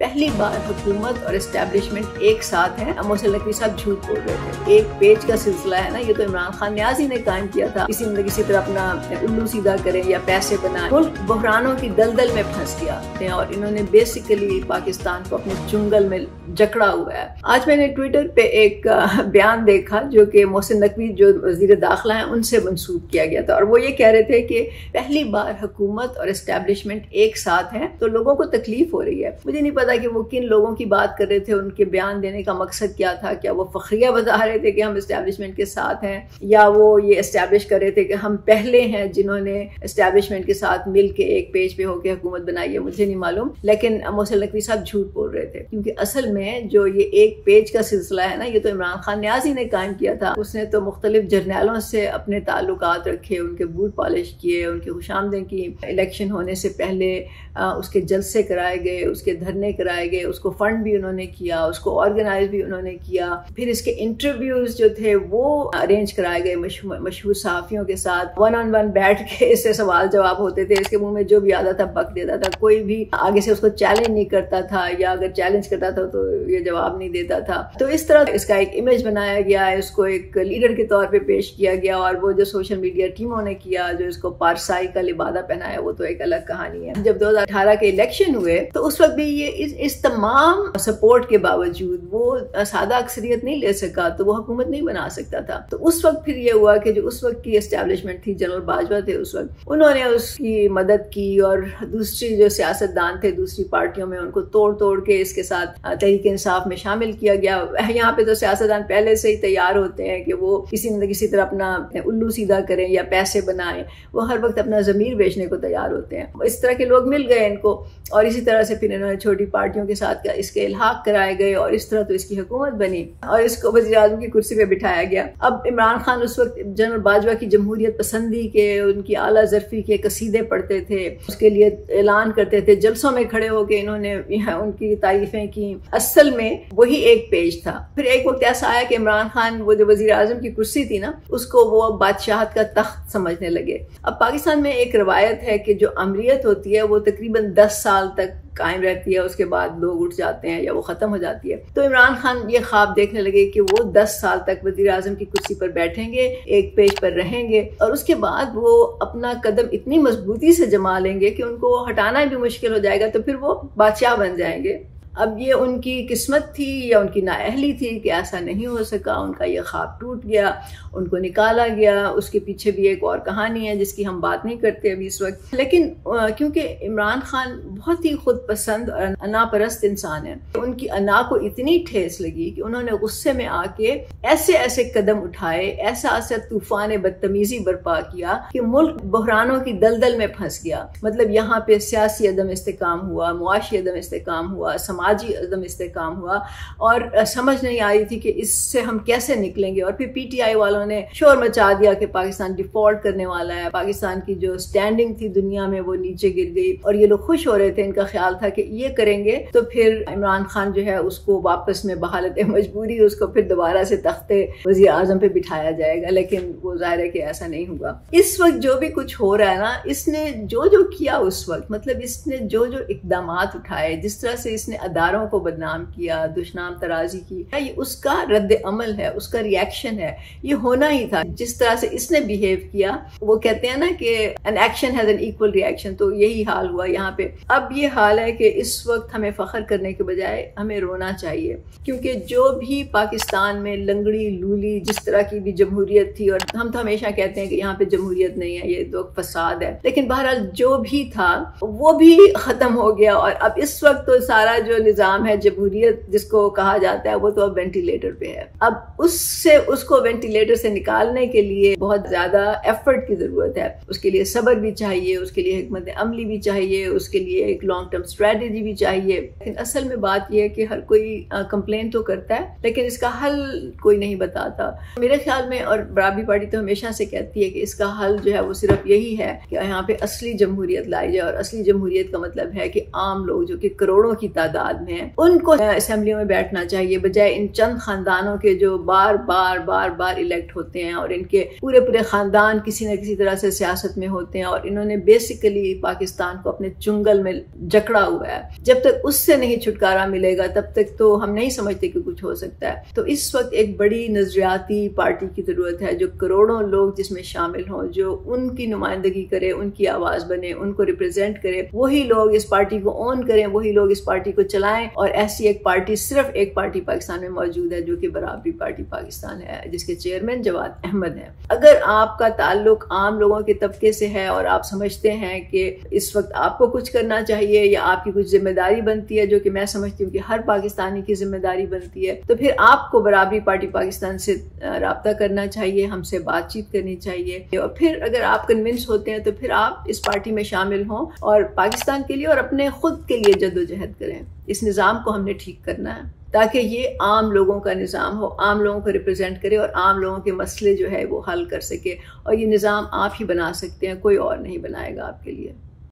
पहली बार हुकूमत और एस्टेब्लिशमेंट एक साथ है। मोहसिन नकवी साहब झूठ बोल रहे थे। एक पेज का सिलसिला है ना, ये तो इमरान खान न्याजी ने कायम किया था। किसी तरह अपना उल्लू सीधा करें या पैसे बनाए। मुल्क बहरानों की दलदल में फंस गया और इन्होंने बेसिकली पाकिस्तान को अपने चुंगल में जकड़ा हुआ है। आज मैंने ट्विटर पे एक बयान देखा जो कि मोहसिन नकवी जो वजीर दाखिला हैं उनसे मंसूब किया गया था, और वो ये कह रहे थे कि पहली बार हुकूमत और एस्टेब्लिशमेंट एक साथ है तो लोगों को तकलीफ हो रही है। मुझे नहीं पता कि वो किन लोगों की बात कर रहे थे, उनके बयान देने का मकसद क्या था। क्या वो फखरिया बता रहे थे कि हम एस्टेब्लिशमेंट के साथ हैं, या वो ये एस्टेब्लिश कर रहे थे कि हम पहले हैं जिन्होंने एस्टेब्लिशमेंट के साथ मिल के एक पेज पे होकर हुकूमत बनाई है, मुझे नहीं मालूम। लेकिन मोहसिन नकवी साहब झूठ बोल रहे थे, क्योंकि असल में जो ये एक पेज का सिलसिला है ना, ये तो इमरान खान न्याजी ने कायम किया था। उसने तो मुख्तलिफ जर्नैलों से अपने ताल्लुकात रखे, उनके बूट पॉलिश किए, उनकी खुशामदीद की। इलेक्शन होने से पहले उसके जलसे कराए गए, उसके धरने कराए गए, उसको फंड भी उन्होंने किया, उसको ऑर्गेनाइज भी उन्होंने किया। फिर इसके इंटरव्यूज जो थे वो अरेंज कराए गए मशहूर सहाफियों के साथ। 1-on-1 बैठ के इससे सवाल जवाब होते थे। इसके मुंह में जो भी आता था बक देता था। कोई भी आगे से उसको चैलेंज नहीं करता था, या अगर चैलेंज करता था तो ये जवाब नहीं देता था। तो इस तरह इसका एक इमेज बनाया गया, इसको एक लीडर के तौर पर पेश किया गया। और वो जो सोशल मीडिया टीमों ने किया, जो इसको पारसाई का लिबादा पहनाया, वो तो एक अलग कहानी है। जब 2018 के इलेक्शन हुए तो उस वक्त भी ये इस तमाम सपोर्ट के बावजूद वो सादा अक्सरियत नहीं ले सका, तो वो हुकूमत नहीं बना सकता था। तो उस वक्त फिर ये हुआ कि जो उस वक्त की एस्टेब्लिशमेंट थी, जनरल बाजवा थे उस वक्त, उन्होंने उसकी मदद की। और दूसरी जो सियासतदान थे दूसरी पार्टियों में, उनको तोड़ तोड़ के इसके साथ तहरीक इंसाफ में शामिल किया गया। यहाँ पे तो सियासतदान पहले से ही तैयार होते हैं कि वो किसी तरह अपना उल्लू सीधा करें या पैसे बनाएं। वो हर वक्त अपना ज़मीर बेचने को तैयार होते हैं। इस तरह के लोग मिल गए इनको, और इसी तरह से फिर इन्होंने छोटी पार्टियों के साथ इसके इल्हाक कराए गए, और इस तरह तो इसकी हुकूमत बनी और इसको वज़ीर आज़म की कुर्सी पे बिठाया गया। अब इमरान खान उस वक्त जनरल बाजवा की जमहूरियत पसंदी के, उनकी आला ज़रफ़ी के कसीदे पढ़ते थे, उसके लिए ऐलान करते थे, जलसों में खड़े होकर इन्होंने उनकी तारीफें की। असल में वही एक पेज था। फिर एक वक्त ऐसा आया कि इमरान खान वो जो वज़ीर आज़म की कुर्सी थी ना, उसको वो बादशाहत का तख्त समझने लगे। अब पाकिस्तान में एक रवायत है कि जो अमरीयत होती है वो तकरीबन 10 साल तक कायम रहती है, उसके बाद लोग उठ जाते हैं या वो खत्म हो जाती है। तो इमरान खान ये ख्वाब देखने लगे कि वो 10 साल तक वज़ीर आज़म की कुर्सी पर बैठेंगे, एक पेज पर रहेंगे, और उसके बाद वो अपना कदम इतनी मजबूती से जमा लेंगे कि उनको हटाना भी मुश्किल हो जाएगा, तो फिर वो बादशाह बन जाएंगे। अब ये उनकी किस्मत थी या उनकी नाअहली थी कि ऐसा नहीं हो सका। उनका ये ख्वाब टूट गया, उनको निकाला गया। उसके पीछे भी एक और कहानी है जिसकी हम बात नहीं करते अभी इस वक्त। लेकिन क्योंकि इमरान खान बहुत ही खुद पसंद और अनापरस्त इंसान है, तो उनकी अना को इतनी ठेस लगी कि उन्होंने गुस्से में आके ऐसे कदम उठाए, ऐसा तूफान बदतमीजी बर्पा किया कि मुल्क बहरानों की दलदल में फंस गया। मतलब यहाँ पे सियासी अदम इस्तेकाम हुआ, मुआशी अदम इस्तेकाम हुआ, समाजी अदम इस्तेकाम हुआ, और समझ नहीं आ रही थी कि इससे हम कैसे निकलेंगे। और फिर पीटीआई वालों ने शोर मचा दिया कि पाकिस्तान डिफॉल्ट करने वाला है, पाकिस्तान की जो स्टैंडिंग थी दुनिया में वो नीचे गिर गई। और ये लोग खुश हो रहे थे, इनका ख्याल था कि ये करेंगे तो फिर इमरान खान जो है उसको वापस में बहालत मजबूरी उसको फिर दोबारा से तख्ते वज़ीर आज़म पे बिठाया जाएगा। लेकिन वो जाहिर है कि ऐसा नहीं हुआ। इस वक्त जो भी कुछ हो रहा है ना, इसने जो किया उस वक्त, मतलब इसने जो इक़दामात उठाए, जिस तरह से इसने अदारों को बदनाम किया, दुश्मन तराजी की, ये उसका रद्द अमल है, उसका रिएक्शन है। ये होना ही था। जिस तरह से इसने बिहेव किया, वो कहते हैं ना कि an action has an equal reaction, तो यही हाल हुआ यहाँ पे। अब ये हाल है कि इस वक्त हमें फख्र करने के बजाय हमें रोना चाहिए, क्योंकि जो भी पाकिस्तान में लंगड़ी लूली जिस तरह की भी जमहूरियत थी, और हम तो हमेशा कहते हैं कि यहाँ पे जमहूरियत नहीं है, ये तो फसाद है, लेकिन बहरहाल जो भी था वो भी खत्म हो गया। और अब इस वक्त तो सारा जो निजाम है जमहूरियत जिसको कहा जाता है, वो तो अब वेंटिलेटर पे है। अब उसको वेंटिलेटर से निकालने के लिए बहुत ज्यादा एफर्ट की जरूरत है। उसके लिए सब्र भी चाहिए, उसके लिए हिकमत अमली भी चाहिए, उसके लिए एक लॉन्ग टर्म स्ट्रेटेजी भी चाहिए। लेकिन असल में बात यह है कि हर कोई कंप्लेन तो करता है, लेकिन इसका हल कोई नहीं बताता मेरे ख्याल में। और बराबरी पार्टी तो हमेशा से कहती है कि इसका हल जो है वो सिर्फ यही है कि यहाँ पे असली जमहूरियत लाई जाए। और असली जमहूरियत का मतलब है कि आम लोग जो कि करोड़ों की तादाद तादाद में हैं, उनको असेंबलियों में बैठना चाहिए, बजाय इन चंद खानदानों के जो बार बार इलेक्ट होते हैं और इनके पूरे खानदान किसी न किसी तरह से सियासत में होते हैं और इन्होंने बेसिकली पाकिस्तान को अपने चुंगल में जकड़ा हुआ है। जब तक उससे नहीं छुटकारा मिलेगा तब तक तो हम नहीं समझते कि कुछ हो सकता है। तो इस वक्त एक बड़ी नजरियाती पार्टी की जरूरत है जो करोड़ों लोग जिसमें शामिल हों, जो उनकी नुमाइंदगी करे, उनकी आवाज बने, उनको रिप्रेजेंट करे, वही लोग इस पार्टी को ऑन करें, वही लोग इस पार्टी को चलाएं। और ऐसी एक पार्टी, सिर्फ एक पार्टी पाकिस्तान में मौजूद है जो कि बराबरी पार्टी पाकिस्तान है, जिसके चेयरमैन जवाद अहमद है। अगर आपका ताल्लुक आम लोगों के तबके से है और आप समझते हैं कि इस वक्त आपको कुछ करना चाहिए या आपकी कुछ जिम्मेदारी बनती है, जो कि मैं समझती हूँ कि हर पाकिस्तानी की जिम्मेदारी बनती है, तो फिर आपको बराबरी पार्टी पाकिस्तान से राब्ता करना चाहिए, हमसे बातचीत करनी चाहिए। और फिर अगर आप कन्विंस होते हैं तो फिर आप इस पार्टी में शामिल हों और पाकिस्तान के लिए और अपने खुद के लिए जद्दोजहद करें। इस निज़ाम को हमने ठीक करना है ताकि ये आम लोगों का निज़ाम हो, आम लोगों को रिप्रेजेंट करे और आम लोगों के मसले जो है वो हल कर सके। और ये निज़ाम आप ही बना सकते हैं, कोई और नहीं बनाएगा आपके लिए।